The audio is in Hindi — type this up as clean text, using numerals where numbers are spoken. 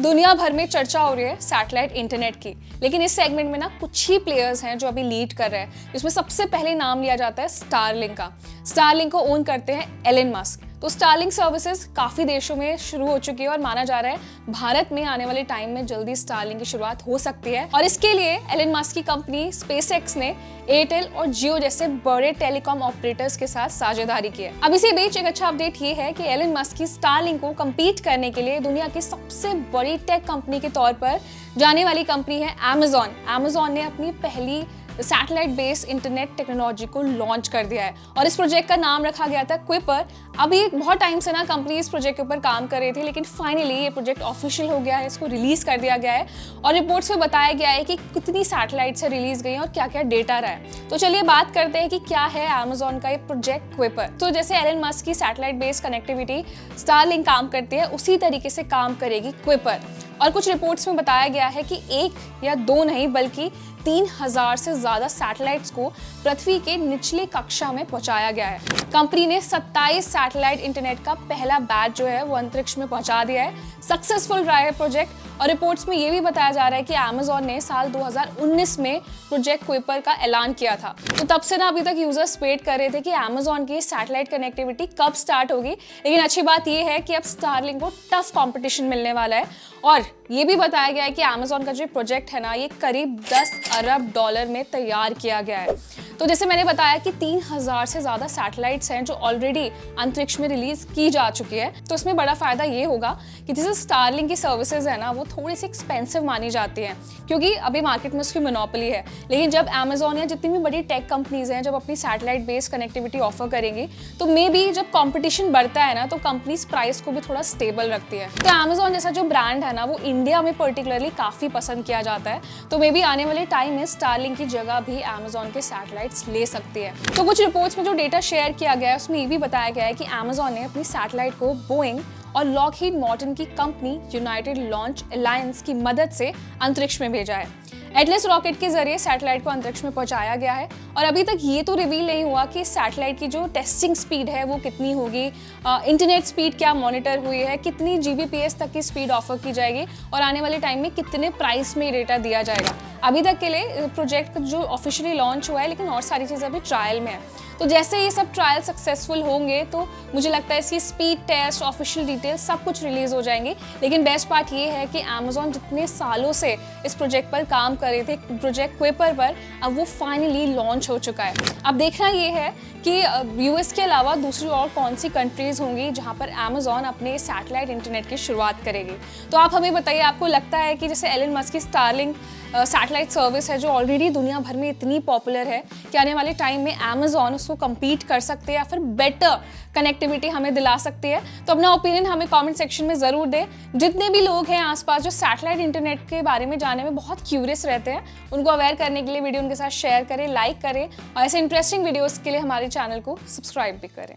दुनिया भर में चर्चा हो रही है सैटेलाइट इंटरनेट की, लेकिन इस सेगमेंट में ना कुछ ही प्लेयर्स हैं जो अभी लीड कर रहे हैं, जिसमें सबसे पहले नाम लिया जाता है स्टारलिंक का। स्टारलिंक को ओन करते हैं एलन मस्क। तो स्टारलिंक सर्विसेज काफी देशों में शुरू हो चुकी है और माना जा रहा है भारत में आने वाले टाइम में जल्दी स्टारलिंक की शुरुआत हो सकती है। और इसके लिए एलन मस्क की कंपनी स्पेसएक्स ने एयरटेल और जियो जैसे बड़े टेलीकॉम ऑपरेटर्स के साथ साझेदारी की है। अब इसी बीच एक अच्छा अपडेट ये है कि एलन मस्क की स्टारलिंक को compete करने के लिए दुनिया की सबसे बड़ी टेक कंपनी के तौर पर जाने वाली कंपनी है Amazon। Amazon ने अपनी पहली सैटेलाइट बेस्ड इंटरनेट टेक्नोलॉजी को लॉन्च कर दिया है और इस प्रोजेक्ट का नाम रखा गया था क्विपर। अभी बहुत टाइम से ना कंपनी इस प्रोजेक्ट के ऊपर काम कर रही थी, लेकिन फाइनली ये प्रोजेक्ट ऑफिशियल हो गया है, इसको रिलीज कर दिया गया है और रिपोर्ट्स में बताया गया है कि कितनी सैटेलाइट से रिलीज गई और क्या क्या डेटा रहा है। तो चलिए बात करते हैं कि क्या है Amazon का ये प्रोजेक्ट क्विपर। तो जैसे एलन मस्क की सैटेलाइट बेस्ड कनेक्टिविटी स्टारलिंक काम करती है, उसी तरीके से काम करेगी क्विपर। और कुछ रिपोर्ट्स में बताया गया है कि एक या दो नहीं बल्कि 3000 से ज्यादा सैटेलाइट्स को पृथ्वी के निचली कक्षा में पहुंचाया गया है। कंपनी ने 27 सैटेलाइट इंटरनेट का पहला बैच जो है वो अंतरिक्ष में पहुंचा दिया है। सक्सेसफुल रहा है प्रोजेक्ट। और रिपोर्ट्स में ये भी बताया जा रहा है कि Amazon ने साल 2019 में प्रोजेक्ट क्विपर का ऐलान किया था। तो तब से ना अभी तक यूजर्स वेट कर रहे थे कि Amazon की सैटेलाइट कनेक्टिविटी कब स्टार्ट होगी, लेकिन अच्छी बात ये है कि अब स्टारलिंक को टफ कंपटीशन मिलने वाला है। और ये भी बताया गया है कि Amazon का जो प्रोजेक्ट है ना, ये करीब 10 अरब डॉलर में तैयार किया गया है। तो जैसे मैंने बताया कि 3000 से ज्यादा सैटेलाइट्स हैं जो ऑलरेडी अंतरिक्ष में रिलीज की जा चुकी है। तो इसमें बड़ा फायदा ये होगा कि जैसे स्टारलिंक की सर्विसेज है ना, वो थोड़ी सी एक्सपेंसिव मानी जाती हैं क्योंकि अभी मार्केट में उसकी मोनोपोली है। लेकिन जब Amazon या जितनी भी बड़ी टेक कंपनीज हैं जब अपनी सैटेलाइट बेस्ड कनेक्टिविटी ऑफर करेंगी, तो मे बी जब कंपटीशन बढ़ता है ना, तो कंपनीज प्राइस को भी थोड़ा स्टेबल रखती है। तो Amazon जैसा जो ब्रांड है ना, वो इंडिया में पर्टिकुलरली काफी पसंद किया जाता है। तो मे बी आने वाले टाइम में स्टारलिंक की जगह भी Amazon के सैटेलाइट्स ले सकती है। तो कुछ रिपोर्ट्स में जो डेटा शेयर किया गया है उसमें ये भी बताया गया है कि Amazon ने अपनी सैटेलाइट को बोइंग और लॉकहीड मार्टिन की कंपनी यूनाइटेड लॉन्च अलायंस की मदद से अंतरिक्ष में भेजा है। एटलस रॉकेट के जरिए सैटेलाइट को अंतरिक्ष में पहुंचाया गया है और अभी तक ये तो रिवील नहीं हुआ कि सैटेलाइट की जो टेस्टिंग स्पीड है वो कितनी होगी, इंटरनेट स्पीड क्या मॉनिटर हुई है, कितनी जीबीपीएस तक की स्पीड ऑफर की जाएगी और आने वाले टाइम में कितने प्राइस में डेटा दिया जाएगा। अभी तक के लिए प्रोजेक्ट जो ऑफिशियली लॉन्च हुआ है, लेकिन और सारी चीज़ें अभी ट्रायल में है। तो जैसे ये सब ट्रायल सक्सेसफुल होंगे तो मुझे लगता है इसकी स्पीड टेस्ट, ऑफिशियल डिटेल्स सब कुछ रिलीज हो जाएंगे। लेकिन बेस्ट पार्ट ये है कि Amazon जितने सालों से इस प्रोजेक्ट पर काम कर रहे थे, प्रोजेक्ट क्विपर पर, अब वो फाइनली लॉन्च हो चुका है। अब देखना ये है कि यूएस के अलावा दूसरी और कौन सी कंट्रीज होंगी जहां पर Amazon अपने सैटेलाइट इंटरनेट की शुरुआत करेगी। तो आप हमें बताइए, आपको लगता है कि जैसे एलन मस्क की स्टारलिंक सैटेलाइट सर्विस है जो ऑलरेडी दुनिया भर में इतनी पॉपुलर है, कि आने वाले टाइम में Amazon उसको compete कर सकते हैं या फिर बेटर कनेक्टिविटी हमें दिला सकती है? तो अपना ओपिनियन हमें कमेंट सेक्शन में ज़रूर दें। जितने भी लोग हैं आसपास जो सैटेलाइट इंटरनेट के बारे में जानने में बहुत क्यूरियस रहते हैं, उनको अवेयर करने के लिए वीडियो उनके साथ शेयर करें, लाइक करें और ऐसे इंटरेस्टिंग वीडियोज़ के लिए हमारे चैनल को सब्सक्राइब भी करें।